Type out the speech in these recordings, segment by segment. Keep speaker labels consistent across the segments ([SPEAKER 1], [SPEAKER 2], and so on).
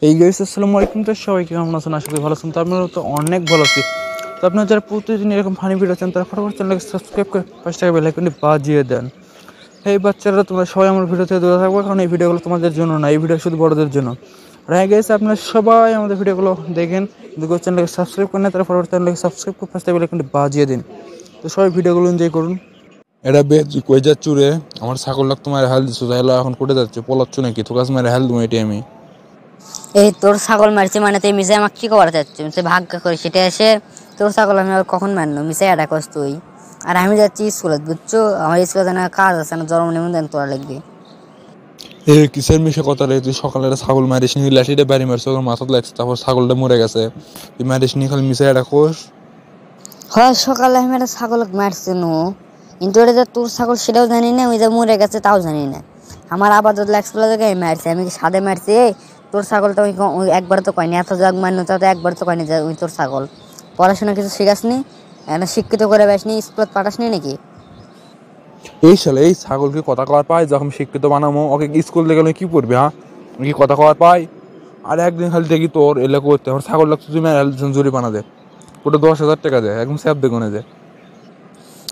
[SPEAKER 1] এই গাইস আসসালামু আলাইকুম। তো সবাই কেমন আছেন? আশা করি ভালো আছেন। তো আপনারা তো অনেক ভালো আছি। তো আপনারা যারা প্রতিদিন এরকম ফানি ভিডিও চান তারা ফটাফট চ্যানেলকে সাবস্ক্রাইব করে পাশে থাকা বেল আইকনটি বাজিয়ে দেন। এই বাচ্চারা তোমরা সবাই আমার ভিডিও থেকে দূরে থাকবে, কারণ এই ভিডিওগুলো তোমাদের জন্য না, এই ভিডিও শুধু বড়দের জন্য। আর হ্যাঁ গাইস, আপনারা সবাই আমাদের ভিডিওগুলো দেখেন, কিন্তু চ্যানেলকে সাবস্ক্রাইব করেন না, তারা ফটাফট চ্যানেলকে সাবস্ক্রাইব করে পাশে থাকা বেল আইকনটি বাজিয়ে দিন। তো সবাই ভিডিওগুলো এনজয় করুন।
[SPEAKER 2] এটা বেশ কই যাচ্ছু রে? আমার ছাগল লাগ তোমার হাল দিছো, তাহলে এখন কোটে যাচ্ছে পলাচ্ছ নাকি? তোর কাছে মেরে হাল দেবো এটি আমি।
[SPEAKER 3] এই তোর ছাগল মারছে মানে তুই মিশে আমাকে কি করা চাচ্ছি? সে ভাগ্য করে সেটা এসে তোর ছাগল আমি আর কখন মারনো? মিশে এটা কস তুই। আর আমি যাচ্ছি স্কুলে, বুঝছো? আমার স্কুলে না কাজ আছে, না জন্ম নিবন্ধন তোরা লাগবে।
[SPEAKER 2] এ কিসের মিশে কথা রে? তুই সকালে ছাগল মারিস নি, লাঠিটা বাড়ি মারছে, ওর মাথাতে লাগছে, তারপর ছাগলটা মরে গেছে। তুই মারিস নি, খালি মিশে এটা কোষ।
[SPEAKER 3] হয় সকালে আমি একটা ছাগল মারছি নো, কিন্তু এটা যে তোর ছাগল সেটাও জানি না, ওই যে মরে গেছে তাও জানি না। আমার আবার যদি লাগছিল জায়গায় মারছি, আমি কি সাদে মারছি? তোর ছাগলটা ওই একবার তো কয়নি, এত জাগ মারনো তাতে একবার তো কয়নি যে ওই তোর ছাগল। পড়াশোনা কিছু শিখাসনি, একটা শিক্ষিত করে বেসনি, স্কুলত পাঠাসনি নাকি?
[SPEAKER 2] এই শালা এই ছাগলকে কথা কওয়ার পায়, যখন শিক্ষিত বানাবো ওকে স্কুল গেলে কি পড়বি? হ্যাঁ, কি কথা কওয়ার পায়? আর একদিন খালি দেখি তোর এলে করতে আমার ছাগল লাগছে, তুই মেরে জুরি বানা দে, ওটা 10,000 টাকা দেয়, একদম স্যাপ দেখুন যে।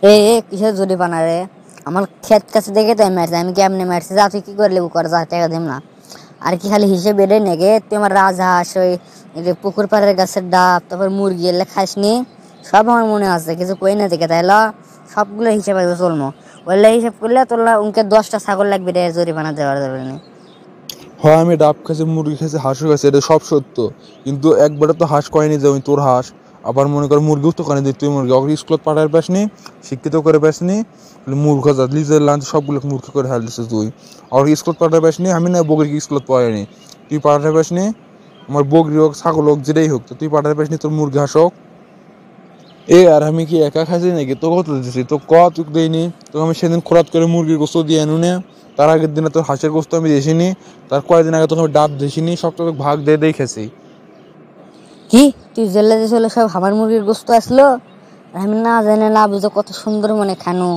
[SPEAKER 3] এ কিসের জরি বানা রে? আমার ক্ষেত কাছে দেখে তো আমি মারছি, আমি কেমনে মারছি যা তুই কি করে লেবু কর, যা টাকা দিম না। আর কি খালি হিসেবে এটাই নাকি তুই আমার রাজহাঁস, ওই পুকুর পাড়ের গাছের ডাব, তারপর মুরগি এলে খাসনি? সব আমার মনে আছে, কিছু কই না দেখে, তাইলে সবগুলো হিসাব আছে চলমো। ওইলে হিসাব করলে তোর উনকে 10টা ছাগল লাগবে রে জরিমানা দেওয়ার জন্য।
[SPEAKER 2] হয় আমি ডাব খাইছি, মুরগি খাইছি, হাঁসও খাইছি, এটা সব সত্য, কিন্তু একবারে তো হাঁস কয়নি যে আমি তোর হাঁস। আবার মনে কর মুরগিও তো কানে দিই, তুই মুরগি ওকে স্কুলত পাঠার পাসনি, শিক্ষিত করে পাসনি, মূর্খ জাত লিজের লাঞ্চ সবগুলো মূর্খ করে হাল দিছিস তুই। আর স্কুলত পাঠার পাসনি, আমি না বগরিকে স্কুলত পড়াইনি, তুই পাঠার পাসনি। আমার বগরি হোক, ছাগল হোক, যেটাই হোক, তো তুই পাঠার পাসনি তোর মুরগি হাঁস হোক। আর আমি কি একা খাইছি নাকি? তো কত দিচ্ছি তো তুই দেয়নি তোকে? আমি সেদিন খোরাত করে মুরগির গোস্ত দিয়ে আনু না, তার আগের দিনে তোর হাঁসের গোস্ত আমি দিয়েছিনি, তার কয়েকদিন আগে তোকে আমি ডাব দিয়েছিনি, সব তোকে ভাগ দিয়ে দেখেছি।
[SPEAKER 3] কি তুই জেলে যে চলে সব আমার মুরগির গোস্ত আসলো? আর আমি না জানে না বুঝে কত সুন্দর মনে খানো,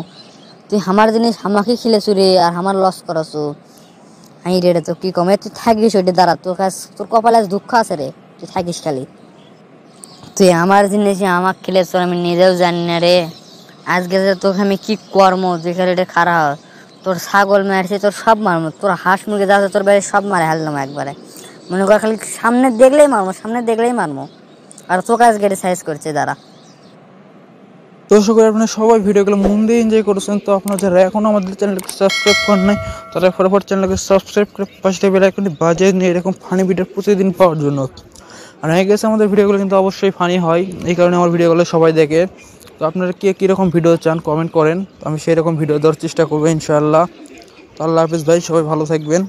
[SPEAKER 3] তুই আমার জিনিস আমাকে খিলেছু রে, আর আমার লস করাছো। হাই রে, তো কি কমে তুই থাকিস ওইটা দ্বারা, তোর কপালে আজ দুঃখ আছে রে, তুই থাকিস খালি। তুই আমার জিনিস আমাকে খেলেছ, আমি নিজেও জানি না রে। আজকে যে তোকে আমি কি কর্ম যেখানে এটা খারাপ, তোর ছাগল মারছে, তোর সব মারমো, তোর হাঁস মুরগি যা আছে তোর বাড়ি সব মারে হারলাম একবারে। মনে কর খালি সামনে দেখলেই মারমো, সামনে দেখলেই মারমো। আর তোকে আজকে এটা সাইজ করছে যারা।
[SPEAKER 1] তো আশা করি আপনারা সবাই ভিডিওগুলো মন দিয়ে এনজয় করেছেন। তো আপনারা যারা এখনও আমাদের চ্যানেলকে সাবস্ক্রাইব করেন নাই, তারা ফটাফট চ্যানেলকে সাবস্ক্রাইব করে পাশে বেল আইকনটি বাজিয়ে নিয়ে এরকম ফানি ভিডিও প্রতিদিন পাওয়ার জন্য। আর হয়ে গেছে আমাদের ভিডিওগুলো কিন্তু অবশ্যই ফানি হয়, এই কারণে আমার ভিডিওগুলো সবাই দেখে। তো আপনারা কে কীরকম ভিডিও চান কমেন্ট করেন, আমি সেই রকম ভিডিও দেওয়ার চেষ্টা করবো ইনশাআল্লাহ। তো আল্লাহ হাফিজ ভাই, সবাই ভালো থাকবেন।